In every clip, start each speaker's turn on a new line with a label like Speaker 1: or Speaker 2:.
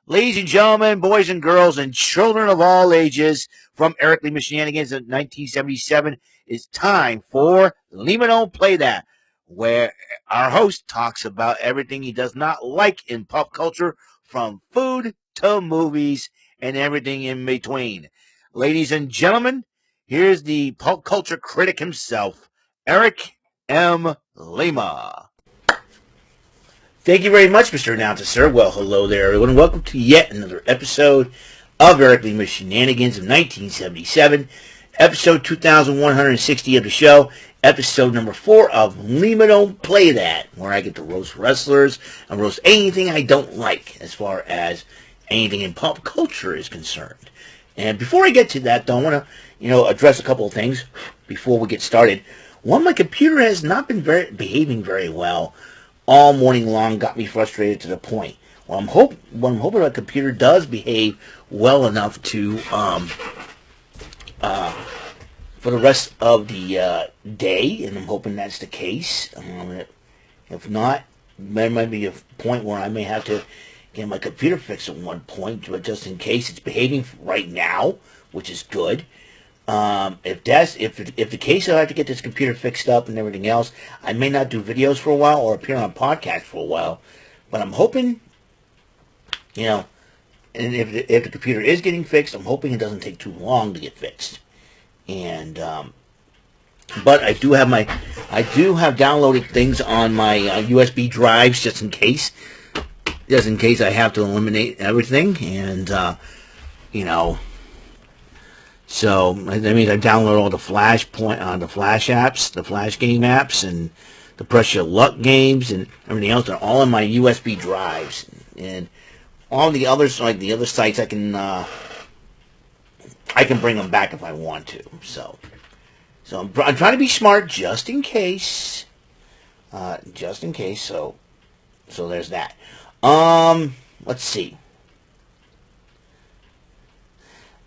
Speaker 1: Ladies and gentlemen, boys and girls, and children of all ages, from Eric Lima Shenanigans in 1977, it's time for Lima Don't Play That, where our host talks about everything he does not like in pop culture, from food to movies and everything in between. Ladies and gentlemen, here's the pop culture critic himself, Eric M. Lima. Thank you very much, Mr. Announcer, sir. Well, hello there, everyone. Welcome to yet another episode of Eric Lima Shenanigans of 1977, episode 2160 of the show, episode number 4 of Lima Don't Play That, where I get to roast wrestlers and roast anything I don't like as far as anything in pop culture is concerned. And before I get to that, though, I want to, address a couple of things before we get started. One, my computer has not been behaving very well all morning long, got me frustrated to the point. Well, I'm hoping my computer does behave well enough to for the rest of the day, and I'm hoping that's the case. If not, there might be a point where I may have to get my computer fixed at one point, but just in case it's behaving right now, which is good. If the case, I'll have to get this computer fixed up and everything else. I may not do videos for a while or appear on podcasts for a while, but I'm hoping, and if the computer is getting fixed, I'm hoping it doesn't take too long to get fixed. And but I do have downloaded things on my USB drives just in case I have to eliminate everything, and So that means I download all the Flash apps, the Flash game apps, and the Press Your Luck games, and everything else. They're all in my USB drives, and all the others, like the other sites, I can bring them back if I want to. So I'm trying to be smart, just in case. So there's that. Let's see.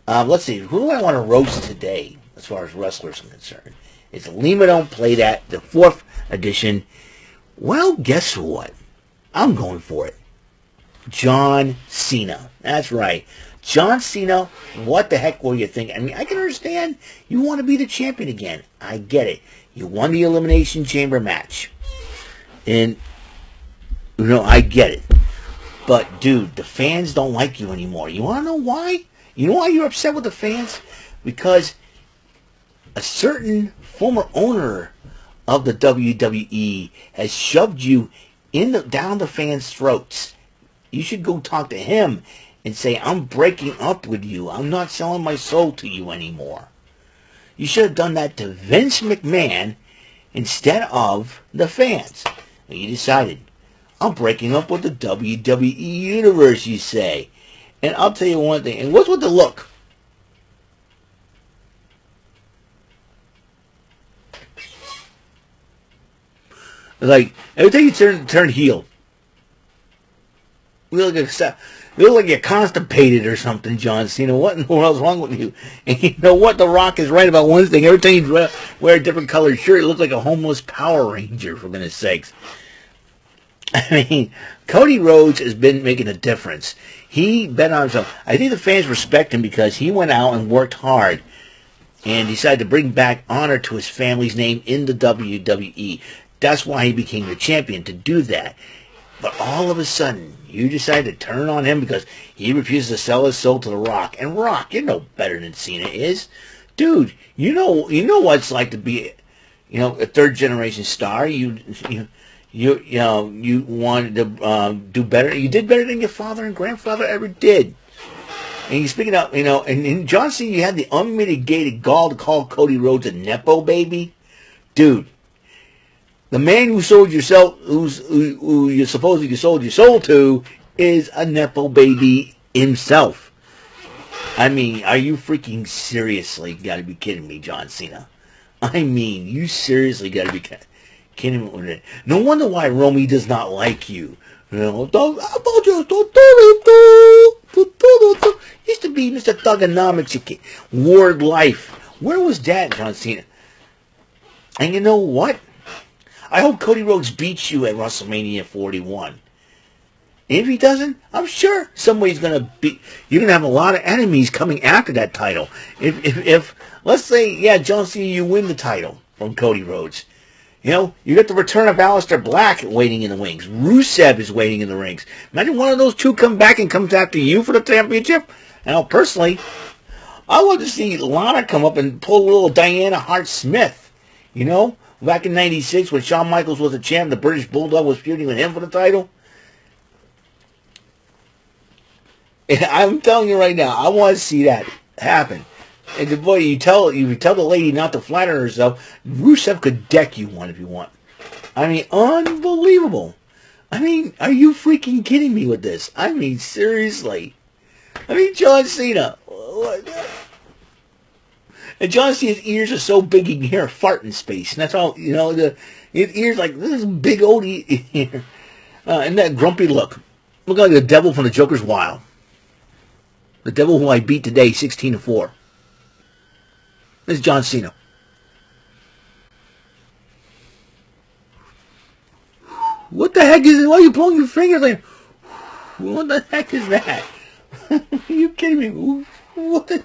Speaker 1: Who do I want to roast today, as far as wrestlers are concerned? It's Lima Don't Play That, the 4th edition. Well, guess what? I'm going for it. John Cena. That's right. John Cena, what the heck were you thinking? I mean, I can understand you want to be the champion again. I get it. You won the Elimination Chamber match. And, I get it. But, dude, the fans don't like you anymore. You want to know why? You know why you're upset with the fans? Because a certain former owner of the WWE has shoved you down the fans' throats. You should go talk to him and say, I'm breaking up with you. I'm not selling my soul to you anymore. You should have done that to Vince McMahon instead of the fans. You decided, I'm breaking up with the WWE Universe, you say. And I'll tell you one thing. And what's with the look? Like, every time you turn heel, you look like you're constipated or something, John Cena. What in the world's wrong with you? And you know what? The Rock is right about one thing. Every time you wear a different colored shirt, it looks like a homeless Power Ranger, for goodness sakes. I mean, Cody Rhodes has been making a difference. He bet on himself. I think the fans respect him because he went out and worked hard and decided to bring back honor to his family's name in the WWE. That's why he became the champion, to do that. But all of a sudden, you decide to turn on him because he refuses to sell his soul to The Rock. And Rock, you're no better than Cena is. Dude, you know what it's like to be, a third-generation star. You wanted to do better. You did better than your father and grandfather ever did. And you speaking of, and in John Cena, you had the unmitigated gall to call Cody Rhodes a nepo baby, dude. The man who sold yourself, who you supposedly sold your soul to, is a nepo baby himself. I mean, are you freaking seriously got to be kidding me, John Cena? I mean, you seriously got to be kidding me with it. No wonder why Romy does not like you. Used to be Mr. Thugonomics, Ward Life. Where was that, John Cena? And you know what? I hope Cody Rhodes beats you at WrestleMania 41. And if he doesn't, I'm sure somebody's going to be... You're going to have a lot of enemies coming after that title. If let's say, yeah, John Cena, you win the title from Cody Rhodes. You know, you get the return of Aleister Black waiting in the wings. Rusev is waiting in the rings. Imagine one of those two come back and comes after you for the championship. Now, personally, I want to see Lana come up and pull a little Diana Hart-Smith. You know, back in '96 when Shawn Michaels was the champ, the British Bulldog was feuding with him for the title. And I'm telling you right now, I want to see that happen. And the boy, you tell the lady not to flatter herself. Rusev could deck you one if you want. I mean, unbelievable. I mean, are you freaking kidding me with this? I mean, seriously. I mean, John Cena. And John Cena's ears are so big he can hear a fart in space. And that's all, you know, his ears like this big old ear. And that grumpy look. Look like the devil from the Joker's Wild. The devil who I beat today, 16-4. This is John Cena. What the heck is it? Why are you pulling your fingers like? What the heck is that? Are you kidding me? What the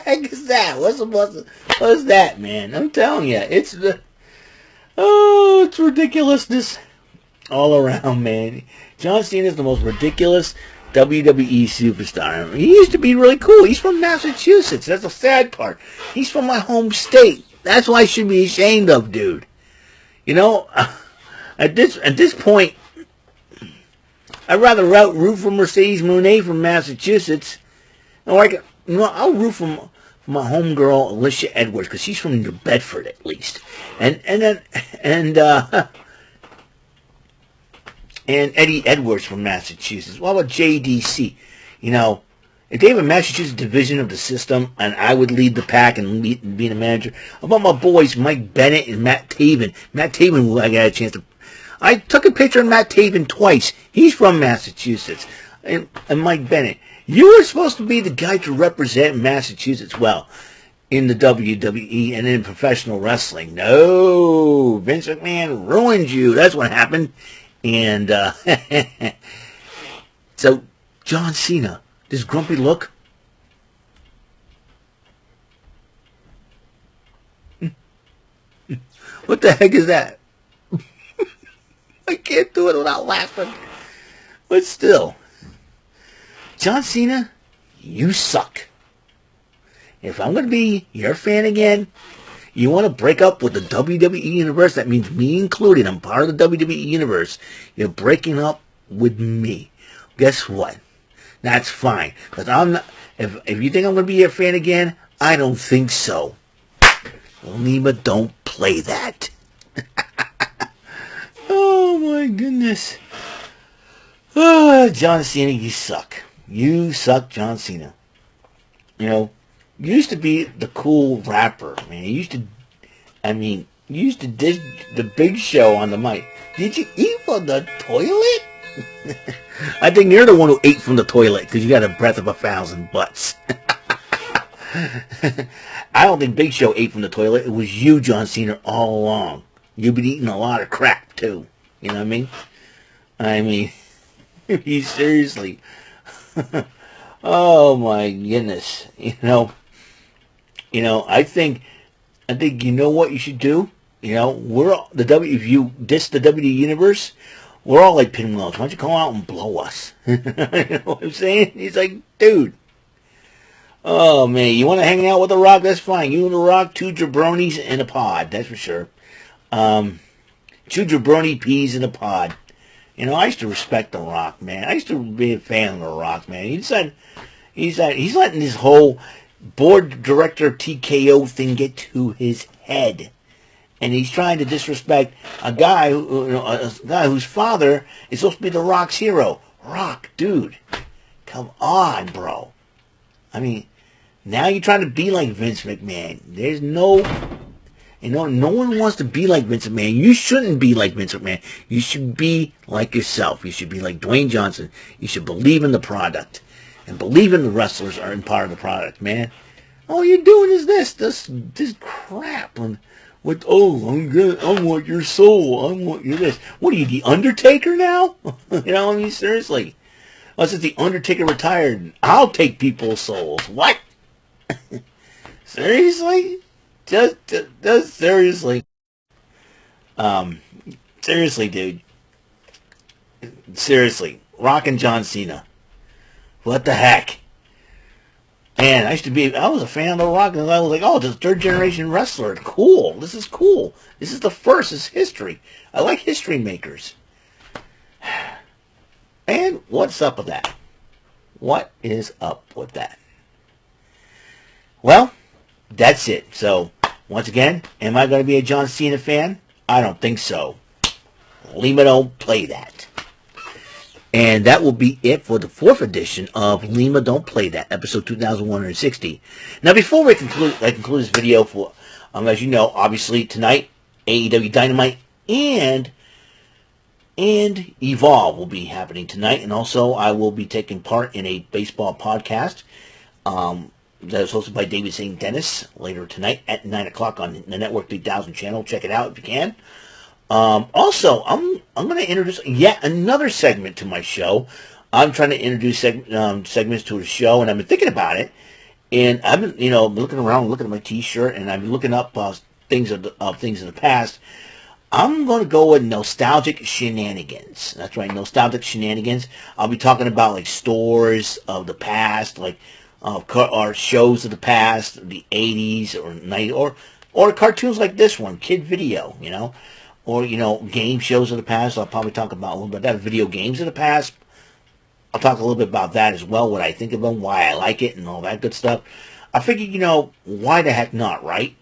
Speaker 1: heck is that? What's that, man? I'm telling you, it's ridiculousness all around, man. John Cena is the most ridiculous WWE superstar. He used to be really cool. He's from Massachusetts. That's the sad part. He's from my home state. That's what I should be ashamed of, dude. You know, at this point, I'd rather root for Mercedes Moné from Massachusetts. Or I'll root for my homegirl Alicia Edwards because she's from New Bedford at least, and Eddie Edwards from Massachusetts. What about JDC? You know, if they have a Massachusetts division of the system, and I would lead the pack and be the manager. How about my boys Mike Bennett and Matt Taven? Matt Taven, who I got a chance to... I took a picture of Matt Taven twice. He's from Massachusetts. And Mike Bennett. You were supposed to be the guy to represent Massachusetts well in the WWE and in professional wrestling. No, Vince McMahon ruined you. That's what happened. And so John Cena, this grumpy look. What the heck is that? I can't do it without laughing. But still, John Cena, you suck. If I'm going to be your fan again, you want to break up with the WWE Universe, that means me included. I'm part of the WWE Universe. You're breaking up with me. Guess what? That's fine. Because I'm not, if you think I'm going to be your fan again, I don't think so. Lima, don't play that. Oh my goodness. Oh, John Cena, you suck. You suck, John Cena. You know, you used to be the cool rapper, man. You used to dig the Big Show on the mic. Did you eat from the toilet? I think you're the one who ate from the toilet because you got a breath of 1,000 butts. I don't think Big Show ate from the toilet. It was you, John Cena, all along. You've been eating a lot of crap, too. You know what I mean? I mean, seriously. Oh, my goodness. You know, I think you know what you should do? You know, if you diss the WWE Universe, we're all like pinwheels. Why don't you come out and blow us? You know what I'm saying? He's like, dude. Oh, man, you want to hang out with The Rock? That's fine. You and The Rock, two jabronis in a pod, that's for sure. Two jabroni peas in a pod. You know, I used to respect The Rock, man. I used to be a fan of The Rock, man. He's letting this whole board director TKO thing get to his head. And he's trying to disrespect a guy whose father is supposed to be The Rock's hero. Rock, dude. Come on, bro. I mean, now you're trying to be like Vince McMahon. There's no one wants to be like Vince McMahon. You shouldn't be like Vince McMahon. You should be like yourself. You should be like Dwayne Johnson. You should believe in the product. And believe in the wrestlers are in part of the product, man. All you're doing is this crap. What? Oh, I'm good. I want your soul. I want your this. What are you, the Undertaker now? You know, I mean, seriously. Unless it's the Undertaker retired, I'll take people's souls. What? Seriously? Just seriously. Seriously, dude. Seriously. Rockin' John Cena. What the heck? Man, I was a fan of The Rock, and I was like, oh, this third generation wrestler. Cool. This is cool. This is the first. It's history. I like history makers. And what's up with that? What is up with that? Well, that's it. So, once again, am I going to be a John Cena fan? I don't think so. Lima don't play that. And that will be it for the 4th edition of Lima Don't Play That, episode 2160. Now, before I conclude this video, for as you know, obviously tonight, AEW Dynamite and Evolve will be happening tonight. And also, I will be taking part in a baseball podcast that is hosted by David St. Dennis later tonight at 9 o'clock on the Network 3000 channel. Check it out if you can. Also, I'm going to introduce yet another segment to my show. I'm trying to introduce segments to the show, and I've been thinking about it. And I've been, looking around, looking at my T-shirt, and I've been looking up things in the past. I'm going to go with Nostalgic Shenanigans. That's right, Nostalgic Shenanigans. I'll be talking about like stores of the past, like or shows of the past, the 80s or 90s, or cartoons like this one, Kid Video, or, game shows of the past. I'll probably talk about a little bit of that. Video games of the past. I'll talk a little bit about that as well, what I think of them, why I like it, and all that good stuff. I figured, why the heck not, right?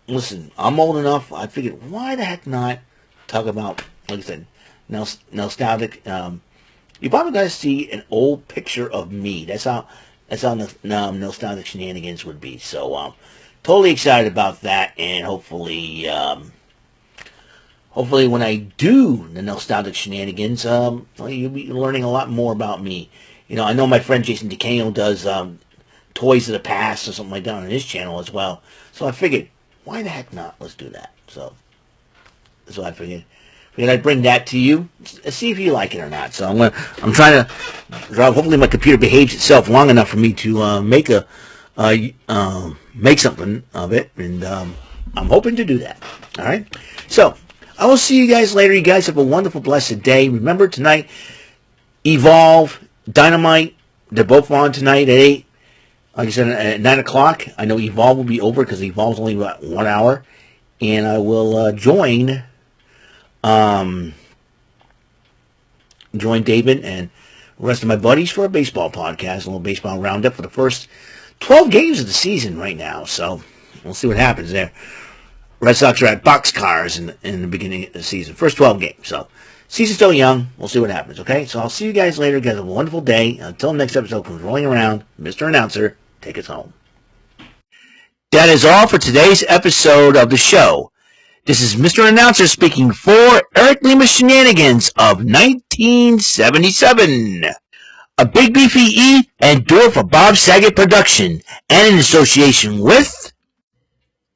Speaker 1: Listen, I'm old enough. I figured, why the heck not talk about, like I said, nostalgic. You're probably going to see an old picture of me. That's how Nostalgic Shenanigans would be. So, totally excited about that, and hopefully when I do the Nostalgic Shenanigans, you'll be learning a lot more about me. I know my friend Jason DeCano does Toys of the Past or something like that on his channel as well. So I figured, why the heck not? Let's do that. So that's what I figured. I'd bring that to you. See if you like it or not. So I'm trying to. Hopefully my computer behaves itself long enough for me to make something of it, and I'm hoping to do that. All right. So I will see you guys later. You guys have a wonderful, blessed day. Remember tonight, Evolve, Dynamite. They're both on tonight at 8. Like I said, at 9 o'clock. I know Evolve will be over because Evolve's only about 1 hour. And I will join David and the rest of my buddies for a baseball podcast, a little baseball roundup for the first 12 games of the season right now. So we'll see what happens there. Red Sox are at boxcars in the beginning of the season. First 12 games. So season's still young. We'll see what happens, okay? So I'll see you guys later. You guys have a wonderful day. Until the next episode comes rolling around, Mr. Announcer, take us home. That is all for today's episode of the show. This is Mr. Announcer speaking for Eric Lima Shenanigans of 1977. A Big Beefy E and do it for Bob Saget production, and in association with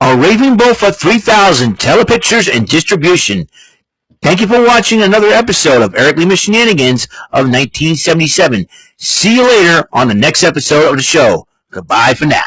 Speaker 1: a Raving Bull for 3000 Telepictures and Distribution. Thank you for watching another episode of Eric Lima Shenanigans of 1977. See you later on the next episode of the show. Goodbye for now.